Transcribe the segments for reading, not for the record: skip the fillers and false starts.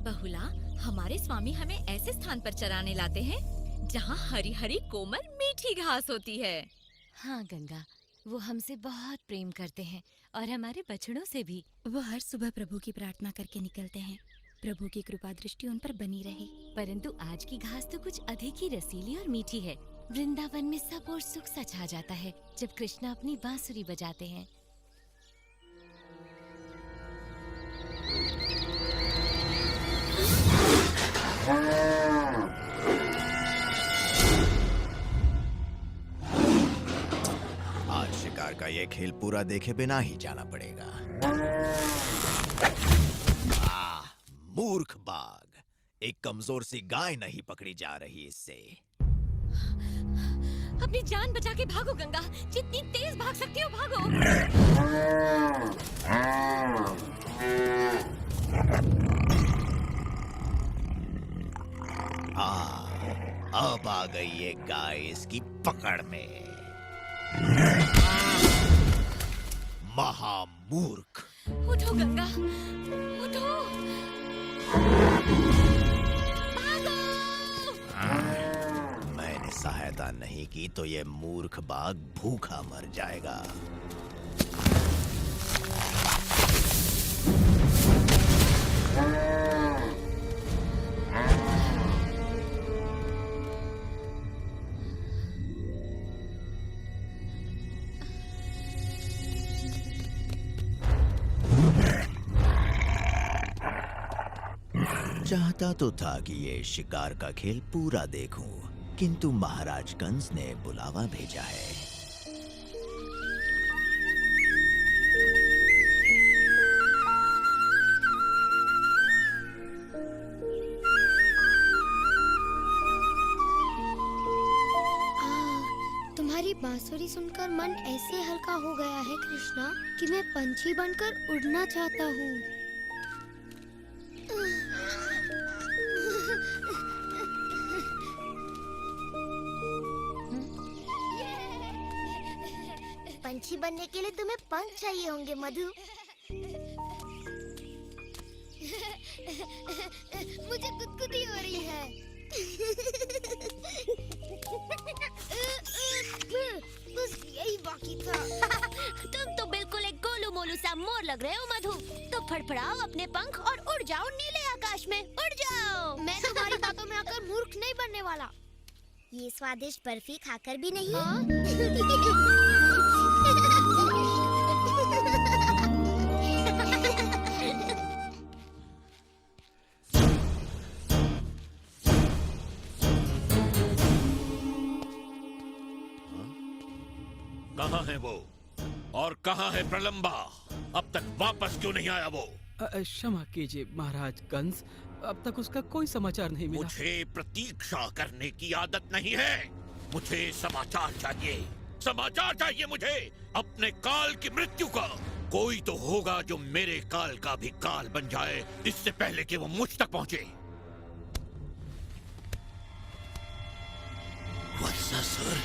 बहुला, हमारे स्वामी हमें ऐसे स्थान पर चराने लाते हैं जहाँ हरी हरी कोमल मीठी घास होती है। हाँ गंगा, वो हमसे बहुत प्रेम करते हैं और हमारे बछड़ों से भी। वो हर सुबह प्रभु की प्रार्थना करके निकलते हैं, प्रभु की कृपा दृष्टि उन पर बनी रहे। परंतु आज की घास तो कुछ अधिक ही रसीली और मीठी है। वृंदावन में सब और सुख सा छा जाता है जब कृष्णा अपनी बांसुरी बजाते हैं। आज शिकार का ये खेल पूरा देखे बिना ही जाना पड़ेगा। मूर्ख बाघ, एक कमजोर सी गाय नहीं पकड़ी जा रही इससे। अपनी जान बचा के भागो गंगा, जितनी तेज भाग सकती हो भागो। अब आ गई ये गाय इसकी पकड़ में। महामूर्ख। उठो गंगा, उठो। मैंने सहायता नहीं की तो ये मूर्ख बाघ भूखा मर जाएगा। चाहता तो था कि ये शिकार का खेल पूरा देखूं, किंतु महाराज कंस ने बुलावा भेजा है। तुम्हारी बांसुरी सुनकर मन ऐसे हल्का हो गया है कृष्णा कि मैं पंछी बनकर उड़ना चाहता हूँ। पंछी बनने के लिए तुम्हें पंख चाहिए होंगे मधु। मुझे गुदगुदी हो रही है। बस यही बाकी था। तुम तो बिल्कुल एक गोलू मोलू सा मोर लग रहे हो मधु। तो फड़फड़ाओ अपने पंख और उड़ जाओ नीले आकाश में, उड़ जाओ। मैं तुम्हारी बातों में आकर मूर्ख नहीं बनने वाला। ये स्वादिष्ट बर्फी खाकर भी नहीं। कहाँ है वो और कहाँ है प्रलंबा? अब तक वापस क्यों नहीं आया वो? क्षमा कीजिए महाराज कंस, अब तक उसका कोई समाचार नहीं मिला। मुझे प्रतीक्षा करने की आदत नहीं है। मुझे समाचार चाहिए, समाचार चाहिए मुझे अपने काल की मृत्यु का। कोई तो होगा जो मेरे काल का भी काल बन जाए इससे पहले कि वो मुझ तक पहुंचे। वत्सासुर,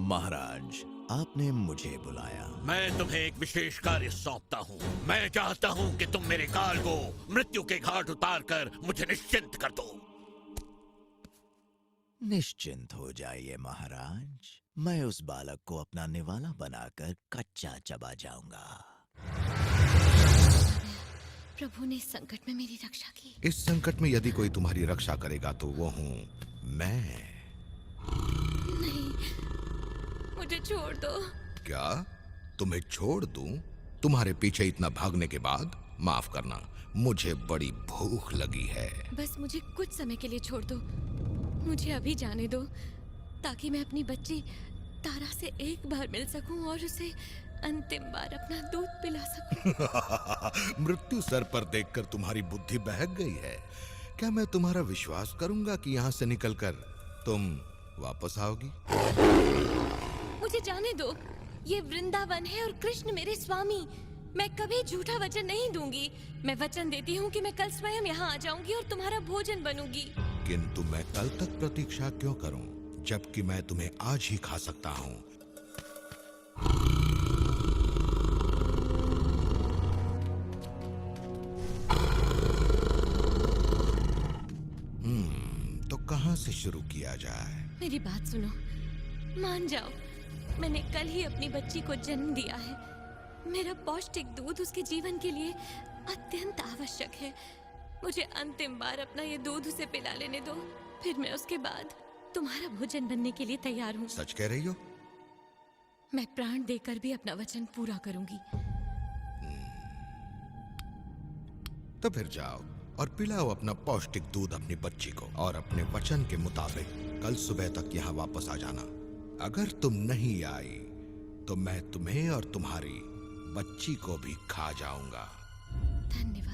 महाराज, आपने मुझे बुलाया। मैं तुम्हें एक विशेष कार्य सौंपता हूँ। मैं चाहता हूँ कि तुम मेरे काल को मृत्यु के घाट उतारकर मुझे निश्चिंत कर दो। निश्चिंत हो जाइए महाराज, मैं उस बालक को अपना निवाला बनाकर कच्चा चबा जाऊंगा। प्रभु ने इस संकट में मेरी रक्षा की। इस संकट में यदि कोई तुम्हारी रक्षा करेगा तो वो हूँ मैं। नहीं, मुझे छोड़ दो। क्या तुम्हें छोड़ दूं? तुम्हारे पीछे इतना भागने के बाद माफ करना, मुझे बड़ी भूख लगी है। बस मुझे कुछ समय के लिए छोड़ दो, मुझे अभी जाने दो, ताकि मैं अपनी बच्ची तारा से एक बार मिल सकूं और उसे अंतिम बार अपना दूध पिला सकूं। मृत्यु सर पर देखकर तुम्हारी बुद्धि बहक गई है। क्या मैं तुम्हारा विश्वास करूंगा कि यहाँ से निकलकर तुम वापस आओगी? मुझे जाने दो, ये वृंदावन है और कृष्ण मेरे स्वामी। मैं कभी झूठा वचन नहीं दूंगी। मैं वचन देती हूँ कि मैं कल स्वयं यहाँ आ जाऊंगी और तुम्हारा भोजन बनूंगी। किंतु मैं कल तक प्रतीक्षा क्यों करूं, जबकि मैं तुम्हें आज ही खा सकता हूं। तो कहां से शुरू किया जाए? मेरी बात सुनो, मान जाओ, मैंने कल ही अपनी बच्ची को जन्म दिया है। मेरा पौष्टिक दूध उसके जीवन के लिए अत्यंत आवश्यक है। मुझे अंतिम बार अपना ये दूध उसे पिला लेने दो, फिर मैं उसके बाद तुम्हारा भोजन बनने के लिए तैयार हूँ। सच कह रही हो? मैं प्राण देकर भी अपना वचन पूरा करूंगी। तो फिर जाओ और पिलाओ अपना पौष्टिक दूध अपनी बच्ची को, और अपने वचन के मुताबिक कल सुबह तक यहाँ वापस आ जाना। अगर तुम नहीं आई तो मैं तुम्हें और तुम्हारी बच्ची को भी खा जाऊंगा। धन्यवाद।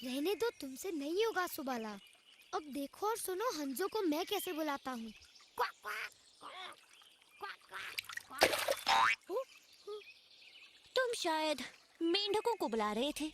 रहने दो, तुमसे नहीं होगा सुबाला। अब देखो और सुनो हंजो को मैं कैसे बुलाता हूँ। तुम शायद मेंढकों को बुला रहे थे।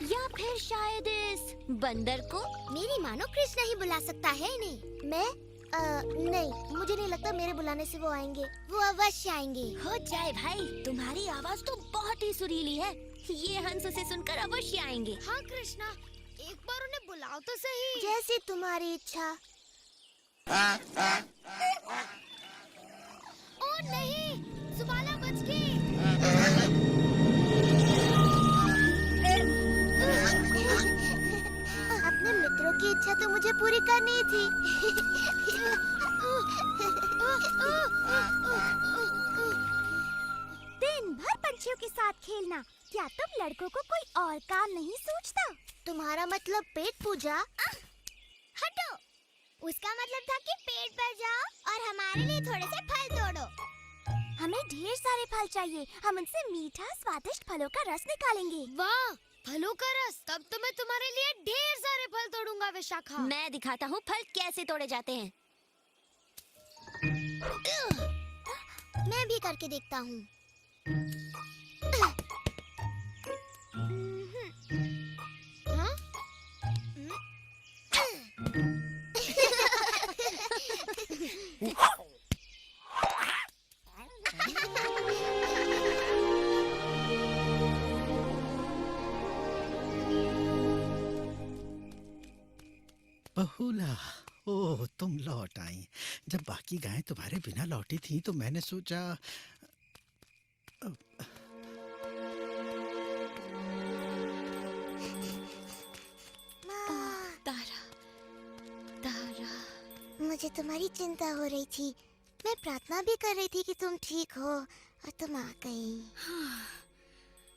या फिर शायद इस बंदर को। मेरी मानो कृष्णा ही बुला सकता है इन्हें। मैं नहीं, मुझे नहीं लगता मेरे बुलाने से वो आएंगे। वो अवश्य आएंगे। हो जाए भाई, तुम्हारी आवाज तो बहुत ही सुरीली है। ये हंस उसे सुनकर अवश्य आएंगे। हाँ कृष्णा, एक बार उन्हें बुलाओ तो सही। जैसी तुम्हारी इच्छा। ओ नहीं, सुबाला बच गई। अपने मित्रों की इच्छा तो मुझे पूरी करनी थी। दिन भर पंछियों के साथ खेलना, क्या तुम लड़कों को कोई और काम नहीं सूझता? तुम्हारा मतलब पेट पूजा? हटो, उसका मतलब था कि पेट भर जाओ और हमारे लिए थोड़े से फल तोड़ो। हमें ढेर सारे फल चाहिए। हम उनसे मीठा स्वादिष्ट फलों का रस निकालेंगे। वाह, फलों का रस! तब तो मैं तुम्हारे लिए ढेर सारे फल तोड़ूंगा विशाखा। मैं दिखाता हूँ फल कैसे तोड़े जाते हैं। मैं भी करके देखता हूँ। हाँ? बहुला, ओह तुम लौट आई। जब बाकी गायें तुम्हारे बिना लौटी थी तो मैंने सोचा तारा, तारा, मुझे तुम्हारी चिंता हो रही थी। मैं प्रार्थना भी कर रही थी कि तुम ठीक हो, और तुम आ गई।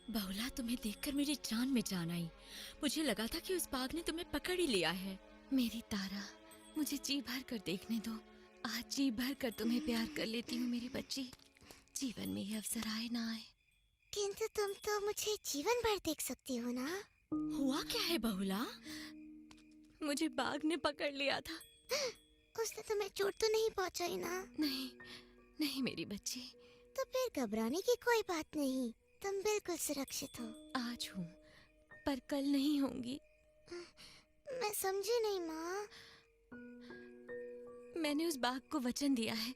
बहुला, तुम्हें देखकर मेरी जान में जान आई। मुझे लगा था कि उस बाघ ने तुम्हें पकड़ ही लिया है। मेरी तारा, मुझे जी भर कर देखने दो। आज जी भर कर तुम्हें प्यार कर लेती हूँ मेरी बच्ची। जीवन में ये अवसर आए ना आए। किंतु तुम तो मुझे जीवन भर देख सकती हो ना। हुआ क्या है बहुला? मुझे बाघ ने पकड़ लिया था। उसने तुम्हें चोट तो नहीं पहुंचाई ना? नहीं, नहीं मेरी बच्ची। तो फिर घबराने की कोई बात नहीं, तुम बिल्कुल सुरक्षित हो। आज हूँ, पर कल नहीं होंगी। मैं समझी नहीं माँ। मैंने उस बाघ को वचन दिया है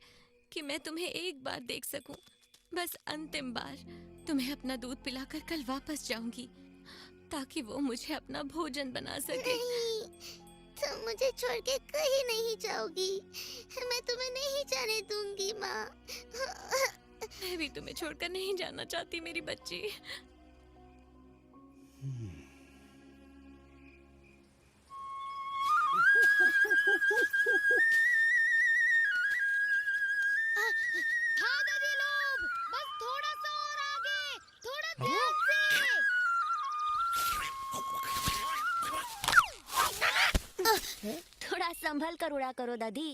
कि मैं तुम्हें एक बार देख सकूं, बस अंतिम बार। तुम्हें अपना दूध पिलाकर कल वापस जाऊंगी, ताकि वो मुझे अपना भोजन बना सके। नहीं, तुम मुझे छोड़ के कहीं नहीं जाओगी। मैं तुम्हें नहीं जाने दूंगी माँ। मैं भी तुम्हें छोड़कर नहीं जाना चाहती मेरी बच्ची। हाँ दादी लोग, बस थोड़ा सा और आगे, थोड़ा ध्यान से। थोड़ा संभल कर उड़ा करो दादी।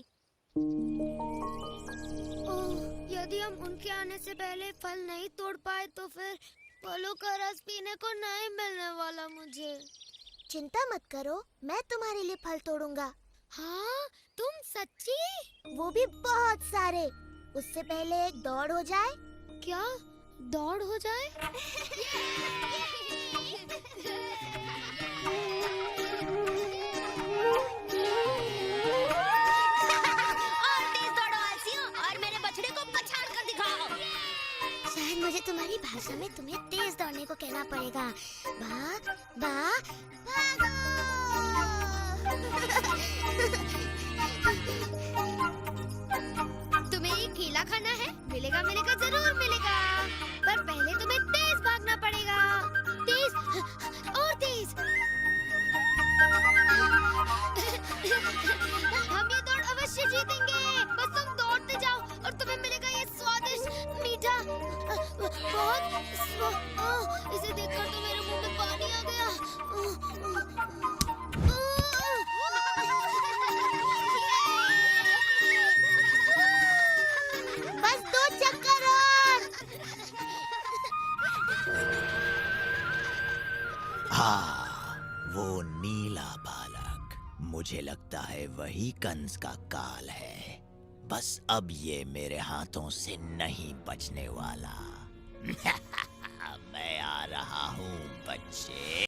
यदि हम उनके आने से पहले फल नहीं तोड़ पाए तो फिर फलों का रस पीने को नहीं मिलने वाला मुझे। चिंता मत करो, मैं तुम्हारे लिए फल तोड़ूंगा। हाँ, तुम सच्ची? वो भी बहुत सारे। उससे पहले एक दौड़ हो जाए। क्या दौड़ हो जाए? शायद मुझे तुम्हारी भाषा में तुम्हें तेज दौड़ने को कहना पड़ेगा। भाग, भाग, भागो! तुम्हें ये केला खाना है? मिलेगा मिलेगा जरूर मिलेगा, पर पहले तुम्हें तेज भागना पड़ेगा। तेज और तेज। हम ये दौड़ अवश्य जीतेंगे। बस तुम दौड़ते जाओ और तुम्हें मिलेगा ये स्वादिष्ट मीठा इसे देखकर तो मेरे मुंह में पानी आ गया। बस 2 चक्कर और। हाँ, वो नीला बालक, मुझे लगता है वही कंस का काल है। बस अब ये मेरे हाथों से नहीं बचने वाला। मैं आ रहा हूँ बच्चे।